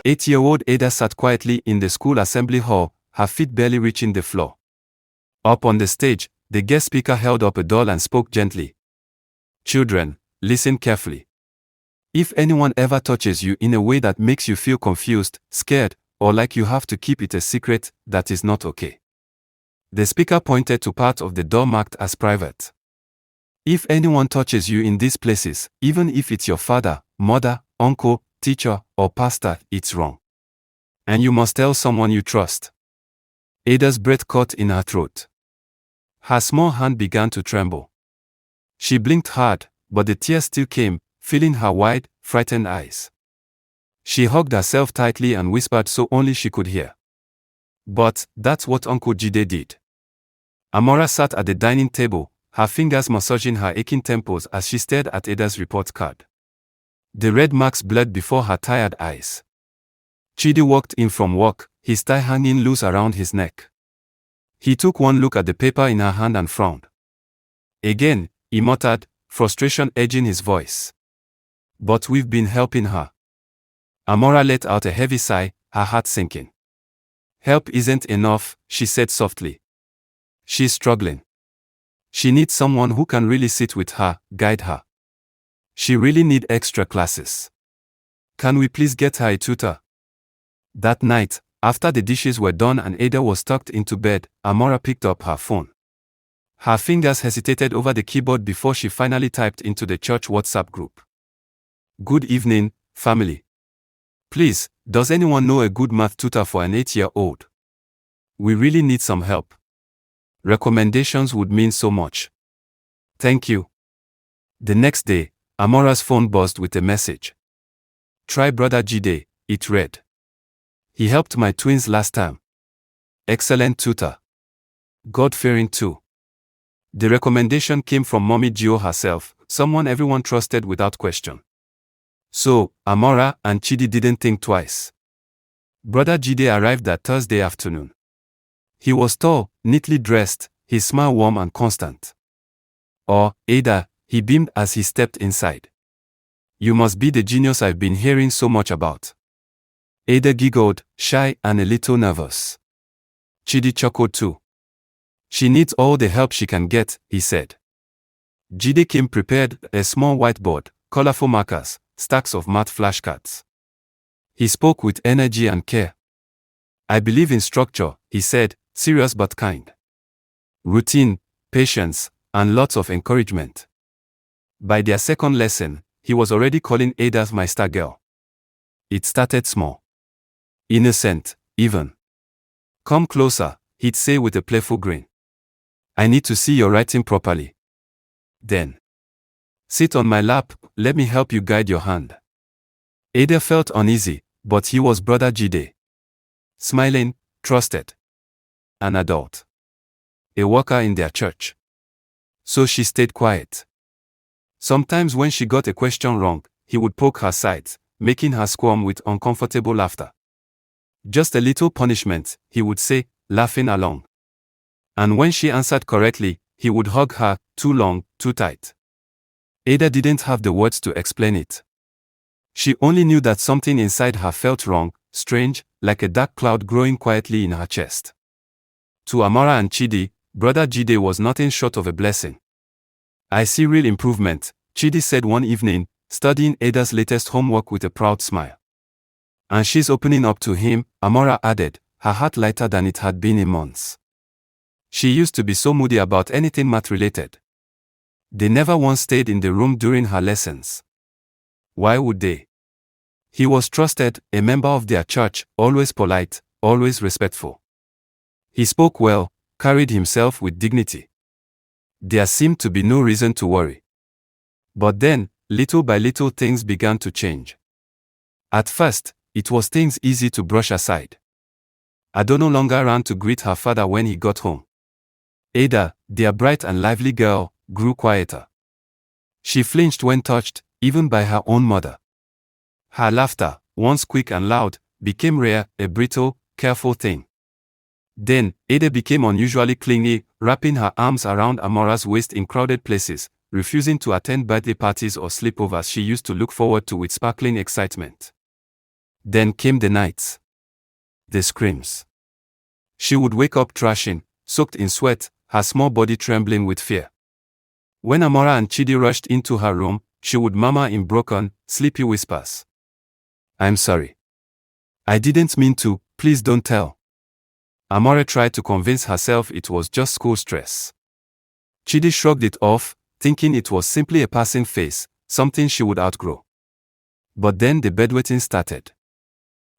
Eight-year-old Ada sat quietly in the school assembly hall, her feet barely reaching the floor. Up on the stage, the guest speaker held up a doll and spoke gently. Children, listen carefully. If anyone ever touches you in a way that makes you feel confused, scared, or like you have to keep it a secret, that is not okay. The speaker pointed to part of the doll marked as private. If anyone touches you in these places, even if it's your father, mother, uncle, teacher, or pastor, it's wrong. And you must tell someone you trust. Ada's breath caught in her throat. Her small hand began to tremble. She blinked hard, but the tears still came, filling her wide, frightened eyes. She hugged herself tightly and whispered so only she could hear. But that's what Uncle Jide did. Amara sat at the dining table, her fingers massaging her aching temples as she stared at Ada's report card. The red marks blurred before her tired eyes. Chidi walked in from work, his tie hanging loose around his neck. He took one look at the paper in her hand and frowned. Again, he muttered, frustration edging his voice. But we've been helping her. Amara let out a heavy sigh, her heart sinking. Help isn't enough, she said softly. She's struggling. She needs someone who can really sit with her, guide her. She really needs extra classes. Can we please get her a tutor? That night, after the dishes were done and Ada was tucked into bed, Amara picked up her phone. Her fingers hesitated over the keyboard before she finally typed into the church WhatsApp group. Good evening, family. Please, does anyone know a good math tutor for an 8-year-old? We really need some help. Recommendations would mean so much. Thank you. The next day, Amara's phone buzzed with a message. Try Brother Jide, it read. He helped my twins last time. Excellent tutor. God-fearing too. The recommendation came from Mommy Gio herself, someone everyone trusted without question. So, Amara and Chidi didn't think twice. Brother Jide arrived that Thursday afternoon. He was tall, neatly dressed, his smile warm and constant. Oh, Ada, he beamed as he stepped inside. You must be the genius I've been hearing so much about. Ada giggled, shy and a little nervous. Chidi chuckled too. She needs all the help she can get, he said. Jide came prepared, a small whiteboard, colorful markers, stacks of math flashcards. He spoke with energy and care. I believe in structure, he said, serious but kind. Routine, patience, and lots of encouragement. By their second lesson, he was already calling Ada my star girl. It started small. Innocent, even. Come closer, he'd say with a playful grin. I need to see your writing properly. Then. Sit on my lap, let me help you guide your hand. Ada felt uneasy, but he was Brother Jide. Smiling, trusted. An adult. A worker in their church. So she stayed quiet. Sometimes when she got a question wrong, he would poke her sides, making her squirm with uncomfortable laughter. Just a little punishment, he would say, laughing along. And when she answered correctly, he would hug her, too long, too tight. Ada didn't have the words to explain it. She only knew that something inside her felt wrong, strange, like a dark cloud growing quietly in her chest. To Amara and Chidi, Brother Jide was nothing short of a blessing. I see real improvement, Chidi said one evening, studying Ada's latest homework with a proud smile. And she's opening up to him, Amara added, her heart lighter than it had been in months. She used to be so moody about anything math-related. They never once stayed in the room during her lessons. Why would they? He was trusted, a member of their church, always polite, always respectful. He spoke well, carried himself with dignity. There seemed to be no reason to worry. But then, little by little things began to change. At first, it was things easy to brush aside. Ada no longer ran to greet her father when he got home. Ada, their bright and lively girl, grew quieter. She flinched when touched, even by her own mother. Her laughter, once quick and loud, became rare, a brittle, careful thing. Then, Ada became unusually clingy, wrapping her arms around Amara's waist in crowded places, refusing to attend birthday parties or sleepovers she used to look forward to with sparkling excitement. Then came the nights. The screams. She would wake up trashing, soaked in sweat, her small body trembling with fear. When Amara and Chidi rushed into her room, she would murmur in broken, sleepy whispers. "I'm sorry. I didn't mean to, please don't tell." Amara tried to convince herself it was just school stress. Chidi shrugged it off, thinking it was simply a passing phase, something she would outgrow. But then the bedwetting started.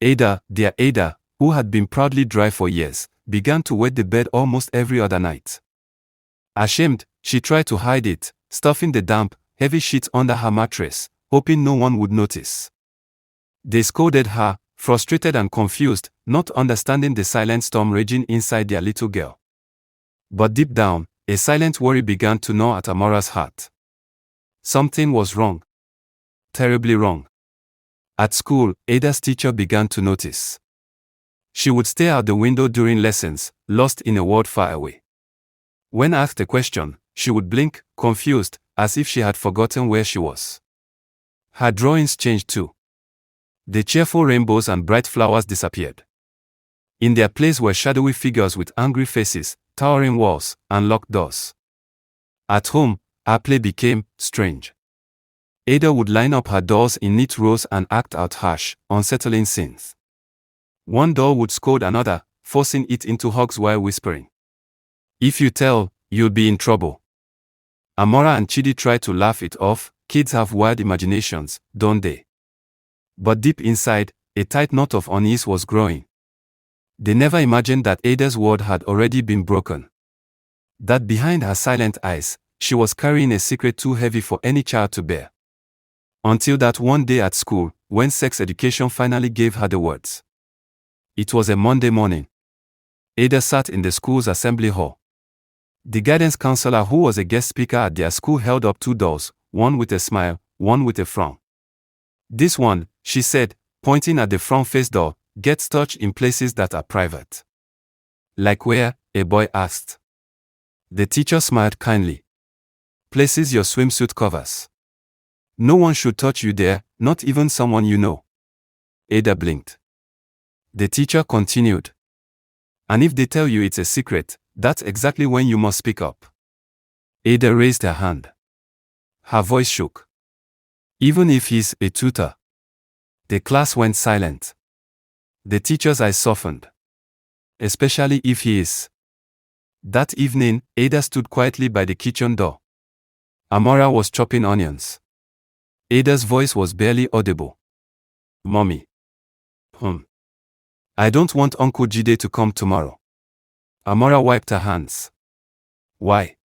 Ada, dear Ada, who had been proudly dry for years, began to wet the bed almost every other night. Ashamed, she tried to hide it, stuffing the damp, heavy sheets under her mattress, hoping no one would notice. They scolded her, frustrated and confused, not understanding the silent storm raging inside their little girl. But deep down, a silent worry began to gnaw at Amara's heart. Something was wrong. Terribly wrong. At school, Ada's teacher began to notice. She would stare out the window during lessons, lost in a world far away. When asked a question, she would blink, confused, as if she had forgotten where she was. Her drawings changed too. The cheerful rainbows and bright flowers disappeared. In their place were shadowy figures with angry faces, towering walls, and locked doors. At home, her play became strange. Ada would line up her dolls in neat rows and act out harsh, unsettling scenes. One doll would scold another, forcing it into hugs while whispering, "If you tell, you'll be in trouble." Amara and Chidi tried to laugh it off. Kids have wild imaginations, don't they? But deep inside, a tight knot of unease was growing. They never imagined that Ada's world had already been broken. That behind her silent eyes, she was carrying a secret too heavy for any child to bear. Until that one day at school, when sex education finally gave her the words. It was a Monday morning. Ada sat in the school's assembly hall. The guidance counselor, who was a guest speaker at their school, held up two dolls, one with a smile, one with a frown. "This one," she said, pointing at the front-faced doll, "gets touched in places that are private." "Like where?" a boy asked. The teacher smiled kindly. "Places your swimsuit covers. No one should touch you there, not even someone you know." Ada blinked. The teacher continued. "And if they tell you it's a secret, that's exactly when you must speak up." Ada raised her hand. Her voice shook. "Even if he's a tutor." The class went silent. The teacher's eyes softened. "Especially if he is." That evening, Ada stood quietly by the kitchen door. Amara was chopping onions. Ada's voice was barely audible. "Mommy. I don't want Uncle Jide to come tomorrow." Amara wiped her hands. "Why?"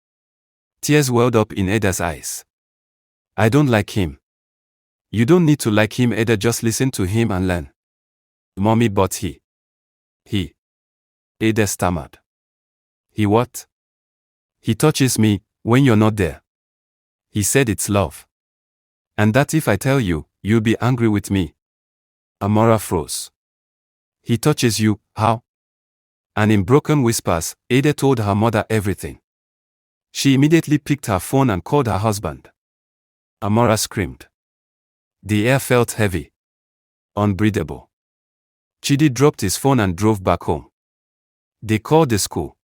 Tears welled up in Ada's eyes. "I don't like him." "You don't need to like him, Ada, just listen to him and learn." "Mommy, but he. Ada stammered. "He what?" "He touches me, when you're not there. He said it's love. And that if I tell you, you'll be angry with me." Amara froze. "He touches you, how?" And in broken whispers, Ada told her mother everything. She immediately picked her phone and called her husband. Amara screamed. The air felt heavy. Unbreathable. Chidi dropped his phone and drove back home. They called the school.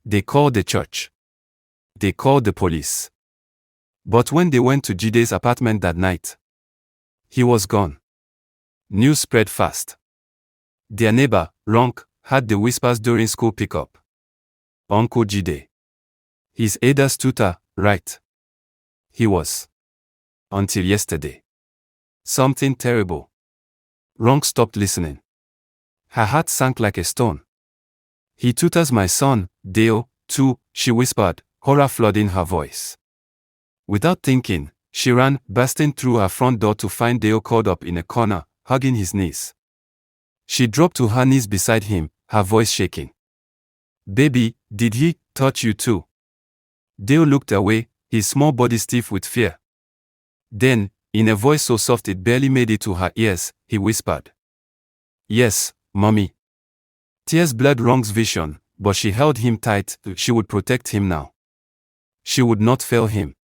They called the church. They called the police. But when they went to Jide's apartment that night, he was gone. News spread fast. Their neighbor, Ronk, heard the whispers during school pickup. "Uncle Jide. He's Ada's tutor, right?" He was. Until yesterday. Something terrible. Ronk stopped listening. Her heart sank like a stone. "He tutors my son, Deo, too," she whispered, horror flooding her voice. Without thinking, she ran, bursting through her front door to find Deo curled up in a corner, hugging his knees. She dropped to her knees beside him, her voice shaking. "Baby, did he touch you too?" Deo looked away, his small body stiff with fear. Then, in a voice so soft it barely made it to her ears, he whispered, "Yes, Mommy." Tears blurred Ronk's vision, but she held him tight. She would protect him now. She would not fail him.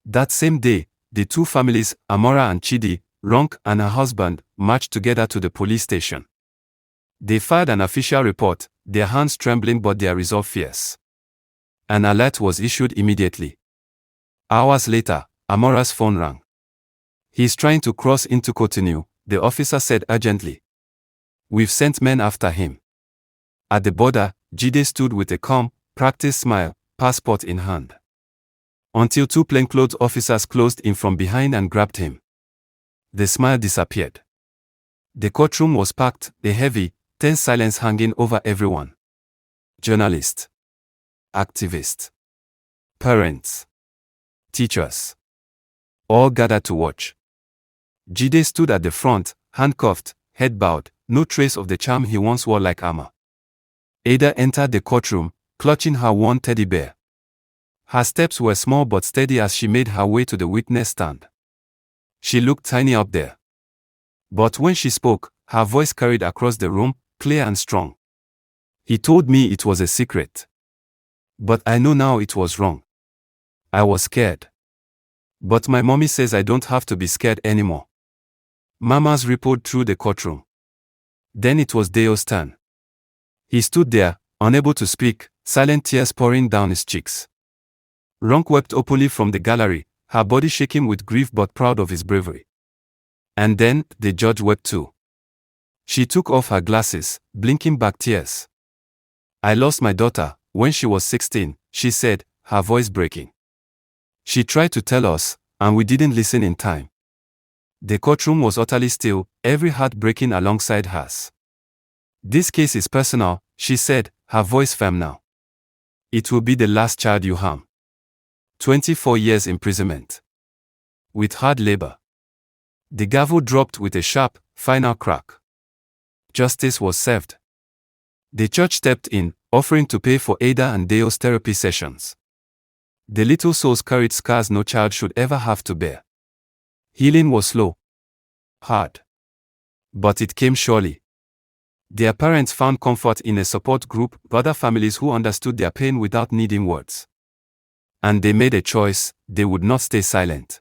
That same day, the two families, Amara and Chidi, Ronk and her husband, marched together to the police station. They filed an official report, their hands trembling but their resolve fierce. An alert was issued immediately. Hours later, Amara's phone rang. "He's trying to cross into Cotonou," the officer said urgently. "We've sent men after him." At the border, Jide stood with a calm, practiced smile, passport in hand. Until two plainclothes officers closed in from behind and grabbed him. The smile disappeared. The courtroom was packed, a heavy, tense silence hanging over everyone. Journalists, activists, parents, teachers, all gathered to watch. Jide stood at the front, handcuffed, head bowed, no trace of the charm he once wore like armor. Ada entered the courtroom, clutching her worn teddy bear. Her steps were small but steady as she made her way to the witness stand. She looked tiny up there. But when she spoke, her voice carried across the room, clear and strong. "He told me it was a secret. But I know now it was wrong. I was scared. But my mommy says I don't have to be scared anymore." Murmurs rippled through the courtroom. Then it was Deo's turn. He stood there, unable to speak, silent tears pouring down his cheeks. Ronk wept openly from the gallery, her body shaking with grief but proud of his bravery. And then, the judge wept too. She took off her glasses, blinking back tears. "I lost my daughter when she was 16, she said, her voice breaking. She tried to tell us, and we didn't listen in time." The courtroom was utterly still, every heart breaking alongside hers. "This case is personal," she said, her voice firm now. "It will be the last child you harm. 24 years imprisonment. With hard labor." The gavel dropped with a sharp, final crack. Justice was served. The church stepped in, offering to pay for Ada and Deo's therapy sessions. The little souls carried scars no child should ever have to bear. Healing was slow. Hard. But it came surely. Their parents found comfort in a support group, other families who understood their pain without needing words. And they made a choice, they would not stay silent.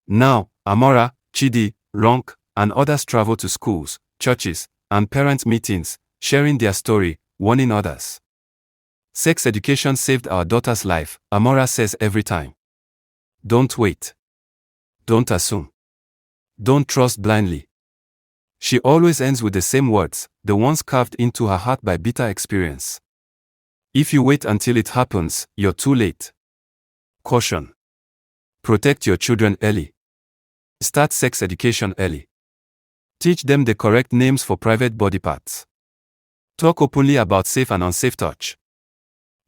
Now, Amara, Chidi, Ronk, and others travel to schools, churches, and parent meetings, sharing their story, warning others. "Sex education saved our daughter's life," Amara says every time. "Don't wait. Don't assume. Don't trust blindly." She always ends with the same words, the ones carved into her heart by bitter experience. "If you wait until it happens, you're too late." Caution. Protect your children early. Start sex education early. Teach them the correct names for private body parts. Talk openly about safe and unsafe touch.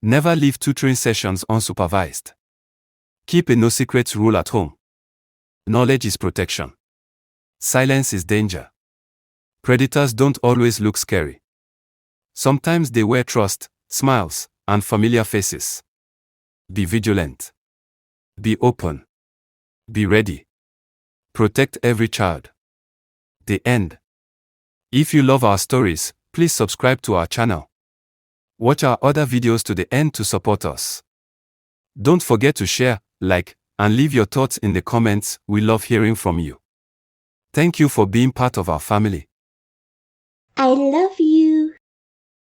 Never leave tutoring sessions unsupervised. Keep a no secrets rule at home. Knowledge is protection. Silence is danger. Predators don't always look scary. Sometimes they wear trust, smiles, and familiar faces. Be vigilant. Be open. Be ready. Protect every child. The end. If you love our stories, please subscribe to our channel. Watch our other videos to the end to support us. Don't forget to share, like, and leave your thoughts in the comments. We love hearing from you. Thank you for being part of our family. I love you.